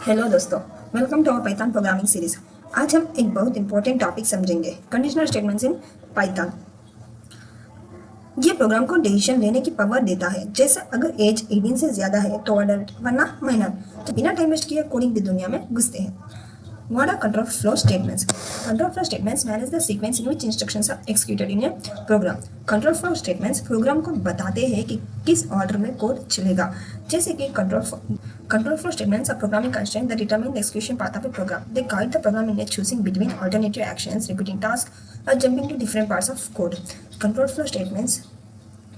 Hello दोस्तों, welcome to our Python programming series. आज हम एक बहुत इंपॉर्टेंट टॉपिक समझेंगे, कंडीशनल स्टेटमेंट्स इन पाइथन। ये प्रोग्राम को डिसीजन लेने की पावर देता है, जैसे अगर एज 18 से ज़्यादा है तो अडल्ट वरना माइनर। तो बिना टाइम वेस्ट किए कोडिंग की दुनिया में घुसते हैं। What are control flow statements? Control flow statements manage the sequence in which instructions are executed in a program. Control flow statements program को बताते हैं कि किस ऑर्डर में कोड चलेगा। जैसे कि control flow statements are programming constraints that determine the execution path of a program. They guide the program in choosing between alternative actions, repeating tasks, or jumping to different parts of code. Control flow statements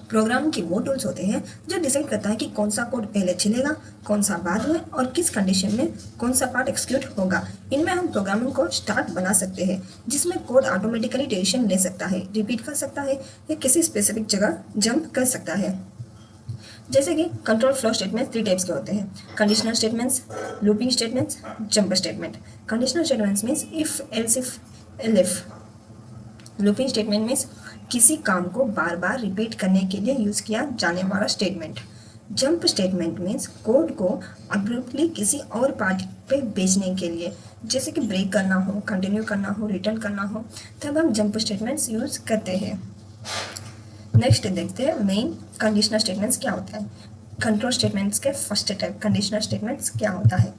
program के वो tools होते हैं जो decide करता है कि कौन सा कोड पहले चलेगा, कौन सा बाद में और किस कंडीशन में कौन सा पार्ट एक्सिक्यूट होगा। इनमें हम प्रोग्रामिंग को स्टार्ट बना सकते हैं, जिसमें कोड ऑटोमेटिकली डिसीजन ले सकता है, रिपीट कर सकता है या किसी स्पेसिफिक जगह जंप कर सकता है। जैसे कि कंट्रोल फ्लो स्टेटमेंट 3 टाइप्स के होते हैं: conditional statements, looping statements, jump statement. Conditional statements means if else if elif. Looping statement means किसी काम को बार बार रिपीट करने के लिए यूज किया जाने वाला statement. Jump statement means code को अब्रुप्टली किसी और पार्ट पे भेजने के लिए, जैसे कि ब्रेक करना हो, कंटिन्यू करना हो, रिटर्न करना हो, तब हम जंप स्टेटमेंट्स यूज करते हैं। नेक्स्ट देखते हैं मेन कंडीशनल स्टेटमेंट्स क्या होता है। कंट्रोल स्टेटमेंट्स के फर्स्ट टाइप कंडीशनल स्टेटमेंट्स क्या होता है।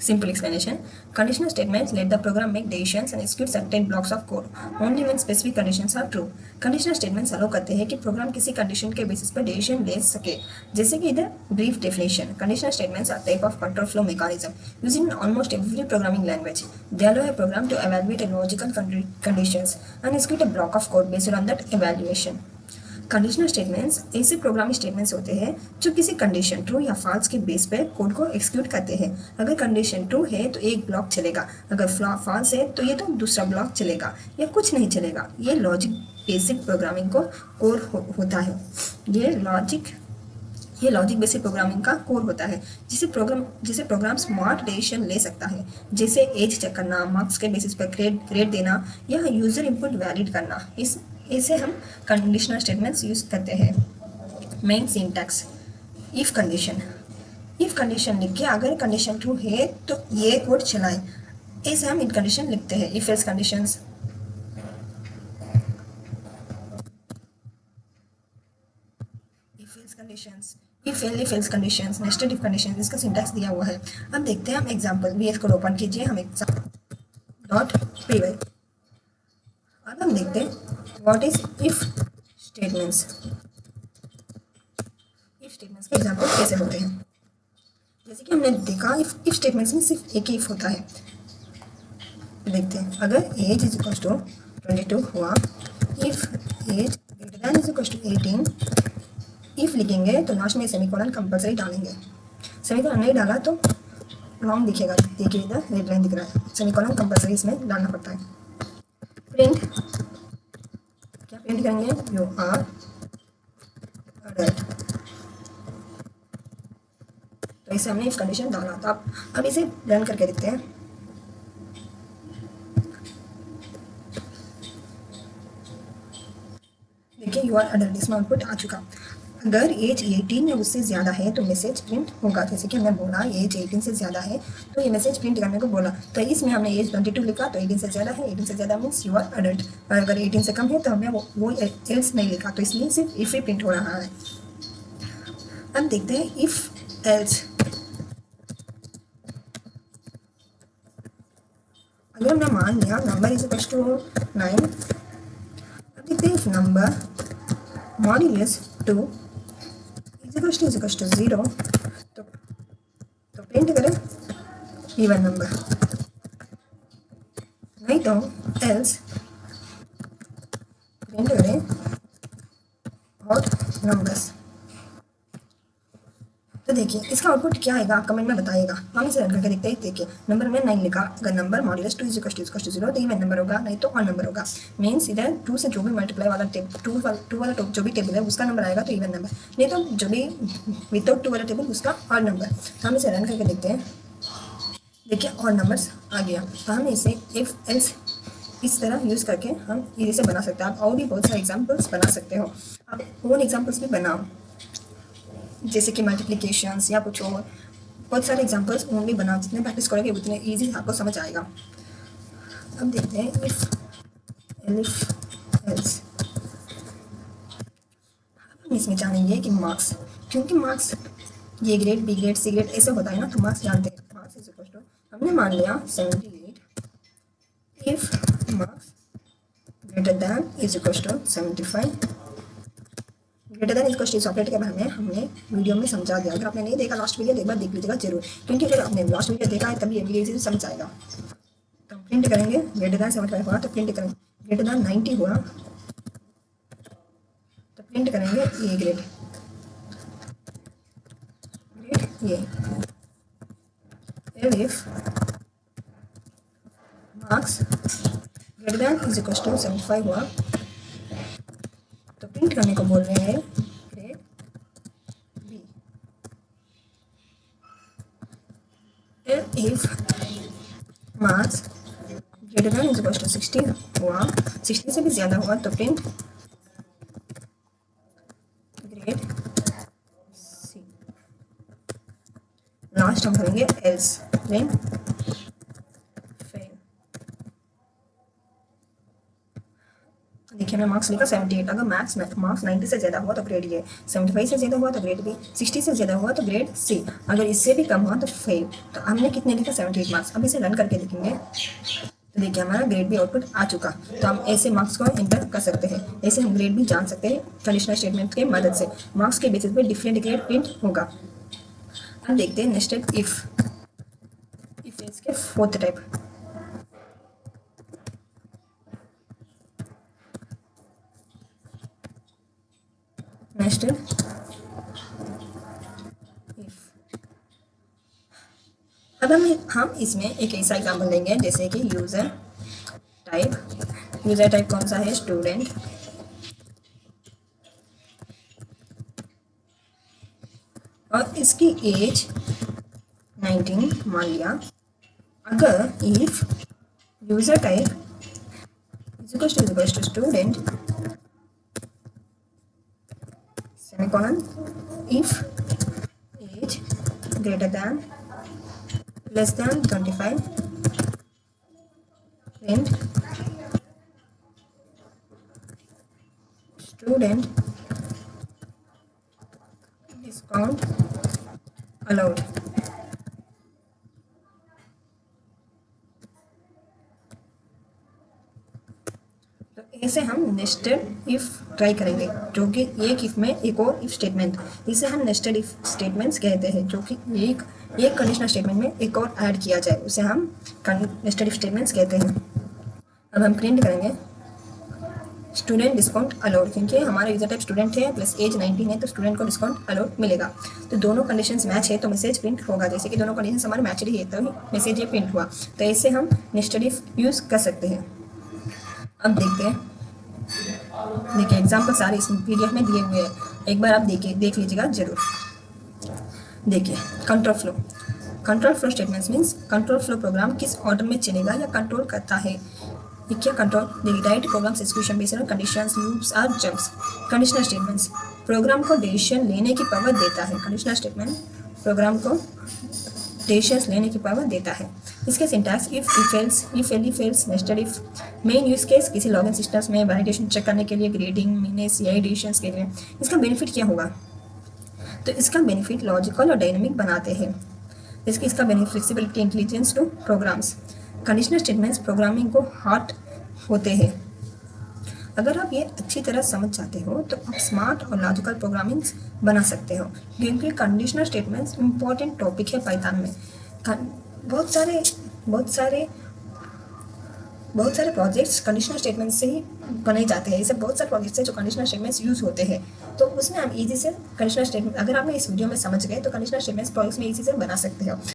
Simple explanation: conditional statements let the program make decisions and execute certain blocks of code only when specific conditions are true. Conditional statements allow करते हैं कि प्रोग्राम किसी condition के basis पर decision ले सके। जैसे कि इधर brief definition: conditional statements are type of control flow mechanism used in almost every programming language. They allow a program to evaluate a logical conditions and execute a block of code based on that evaluation. Conditional statements ऐसे programming statements होते हैं जो किसी condition true या false के base पर code को execute करते हैं। अगर कंडीशन ट्रू है तो एक ब्लॉक चलेगा, अगर फॉल्स है तो ये तो दूसरा ब्लॉक चलेगा या कुछ नहीं चलेगा। ये लॉजिक बेसिक प्रोग्रामिंग को कोर होता है। ये लॉजिक बेसिक प्रोग्रामिंग का कोर होता है, जिसे प्रोग्राम स्मार्ट डिसीजन ले सकता है, जैसे एज चेक करना, मार्क्स के बेसिस पर ग्रेड देना या यूजर इनपुट वैलिड करना। इसे हम कंडीशनल स्टेटमेंट्स यूज करते हैं। मेन सिंटैक्स: इफ कंडीशन लिख के अगर कंडीशन ट्रू है तो ये कोड चलाएं, ऐसे हम इन कंडीशन लिखते हैं। If else conditions, if else conditions, nested if conditions, इसका सिंटैक्स दिया हुआ है। अब देखते हैं हम एग्जांपल। वीएस कोड ओपन कीजिए, हम .py। अब हम देखते हैं what is if statements. If statements के एग्जांपल कैसे होते हैं। जैसे कि हमने देखा इफ स्टेटमेंट्स में सिर्फ एक ही इफ होता है। देखते हैं, अगर एज इज इक्वल टू 22 हुआ, if age greater than is equal to 18, if लिखेंगे तो लास्ट में सेमीकोलन कंपलसरी डालेंगे। सेमीकोलन नहीं डाला तो लॉन्ग दिखेगा। देखिए इधर रेड लाइन दिख रहा है, सेमीकोलन कंपलसरी इसमें डालना पड़ता है। प्रिंट क्या प्रिंट करेंगे? You are adult. तो इसे हमने इफ कंडीशन डाला। तो अब इसे रन करके देखते हैं। देखिए यू आर अडल्ट, इसमें आउटपुट आ चुका। अगर एज 18 या उससे ज़्यादा है तो मैसेज प्रिंट होगा। जैसे कि हमने बोला एज 18 से ज़्यादा है तो ये मैसेज प्रिंट करने को बोला, तो इसमें हमने एज 22 लिखा, तो 18 से ज़्यादा है, 18 से ज़्यादा मीन्स यू आर अडल्ट। और अगर 18 से कम है तो हमने वो एल्स नहीं लिखा, तो इसलिए सिर्फ इफ ही प्रिंट हो रहा है। अब देखते हैं इफ एल्स। अगर हमने मान लिया नंबर इज इक्वल टू 9, अब देखते हैं if number modulus 2 is equal to 0, तो प्रिंट करें इवन नंबर, नहीं तो एल्स प्रिंट करें ऑड नंबर्स। तो देखिए इसका आउटपुट क्या आएगा, आप कमेंट में बताइएगा। हम इसे रन करके देखते हैं। देखिए नंबर में 9 लिखा, अगर number modulus 2 is equal to 0 तो इवन नंबर होगा, नहीं तो ऑड नंबर होगा। मीन्स इधर 2 से जो भी मल्टीप्लाई वाला टू वाला जो भी टेबल है उसका नंबर आएगा तो इवन नंबर, नहीं तो जो भी विदाउट 2 वाला टेबल उसका ऑड नंबर। तो हम इसे रन करके देखते हैं। देखिए ऑड नंबर्स आ गया। तो हम इसे इफ एल्स इस तरह यूज़ करके हम इसे बना सकते हैं। आप और भी बहुत सारे एग्जाम्पल्स बना सकते हो। आप ओन एग्जाम्पल्स भी बनाओ, जैसे कि मल्टीप्लिकेशंस या कुछ और। बहुत सारे एग्जांपल्स ओनली बनाओ, जितने प्रैक्टिस करोगे उतने ईजी आपको समझ आएगा। अब देखते हैं इफ एलिफ एल्स। हम इसमें जानेंगे कि मार्क्स, क्योंकि मार्क्स ये grade B grade C grade ऐसे होता है ना, तो मार्क्स जानते हैं। मार्क्स इज इक्वल टू, हमने मान लिया 78 if marks greater than is equal to 75। Greater than equal to operate के बारे में हमने वीडियो में समझा दिया। अगर आपने नहीं देखा लास्ट वीडियो, एक बार देख लीजिएगा जरूर, क्योंकि अगर आपने लास्ट वीडियो देखा है तभी ये वीडियो इजीली समझ आएगा। तो प्रिंट करेंगे ग्रेटर दैन 75 हुआ तो प्रिंट करेंगे, ग्रेटर दैन 90 हुआ तो प्रिंट करेंगे ए ग्रेड, ग्रेड ये। If marks greater than is equal to 75 हुआ तो प्रिंट करने को बोल रहे हैं grade B. If marks greater than is equal to 60 हुआ, 60 से भी ज़्यादा हुआ तो प्रिंट ग्रेड सी। लास्ट हम करेंगे एल्स, देन फेल। देखिए मैं मार्क्स लिखा 78, अगर मार्क्स 90 से ज़्यादा हुआ तो ग्रेड ए, 75 से ज़्यादा हुआ तो ग्रेड बी, 60 से ज़्यादा हुआ तो ग्रेड सी, अगर इससे भी कम हुआ तो फेल। तो हमने कितने लिखा 78 मार्क्स। अब इसे रन करके लिखेंगे तो देखिए हमारा ग्रेड बी आउटपुट आ चुका। तो हम ऐसे मार्क्स को एंटर कर सकते हैं, ऐसे हम ग्रेड भी जान सकते हैं कंडीशनल स्टेटमेंट के मदद से। मार्क्स के बेसिस पे डिफरेंट ग्रेड प्रिंट होगा। हम देखते हैं नेस्टेड इफ एल्स के फोर्थ टाइप। Nested if. अब हम इसमें एक ऐसा एग्जाम्पल लेंगे जैसे कि यूजर टाइप कौन सा है, स्टूडेंट। और इसकी एज 19 मान लिया। अगर if user type is equal to student semicolon, if age greater than less than 25 print student discount allowed. तो ऐसे हम नेस्टेड इफ ट्राई करेंगे, जो कि एक इफ में एक और इफ स्टेटमेंट, इसे हम नेस्टेड इफ स्टेटमेंट्स कहते हैं। जो कि एक कंडीशनल स्टेटमेंट में एक और ऐड किया जाए उसे हम नेस्टेड इफ स्टेटमेंट्स कहते हैं। अब हम प्रिंट करेंगे स्टूडेंट डिस्काउंट अलाउड, क्योंकि हमारा यूजर टाइप स्टूडेंट है प्लस एज 19 है तो स्टूडेंट को डिस्काउंट अलाउड मिलेगा। तो दोनों कंडीशंस मैच है तो मैसेज प्रिंट होगा। जैसे कि दोनों कंडीशंस हमारे मैच ही है तो मैसेज ये प्रिंट हुआ। तो ऐसे हम नेस्टेड इफ यूज़ कर सकते हैं। अब देखते हैं, देखिए एग्जाम्पल सारे इस PDF में दिए हुए हैं, एक बार आप देख लीजिएगा जरूर। देखिए control flow statements means control flow program किस ऑर्डर में चलेगा या कंट्रोल करता है। ये क्या कंट्रोल, देखिए right programs execution based on conditions, loops और जंप्स। कंडीशनल स्टेटमेंट्स प्रोग्राम को डिसीजन लेने की पावर देता है। कंडीशनल स्टेटमेंट प्रोग्राम को डिसीजंस लेने की पावर देता है। इसके syntax if else, nested if. Main use case किसी लॉगिन सिस्टम्स में वैलिडेशन चेक करने के लिए, ग्रेडिंग, मीने, CI डिसीजंस के लिए। इसका बेनिफिट क्या होगा, तो इसका बेनिफिट लॉजिकल और डायनेमिक बनाते हैं। इसका benefit flexibility, intelligence to programs. Conditional statements programming को हार्ड होते हैं। अगर आप ये अच्छी तरह समझ जाते हो तो आप स्मार्ट और लॉजिकल प्रोग्रामिंग्स बना सकते हो, क्योंकि कंडीशनल स्टेटमेंट्स इंपॉर्टेंट टॉपिक है पाइथन में। बहुत सारे प्रोजेक्ट्स कंडीशनल स्टेटमेंट्स से ही बनाए जाते हैं। ऐसे बहुत सारे प्रोजेक्ट्स हैं जो कंडीशनल स्टेटमेंट्स यूज़ होते हैं, तो उसमें हम इजी से कंडीशनल स्टेटमेंट, अगर आपने इस वीडियो में समझ गए तो कंडीशनल स्टेटमेंट्स प्रोजेक्ट्स में इजी से बना सकते हो।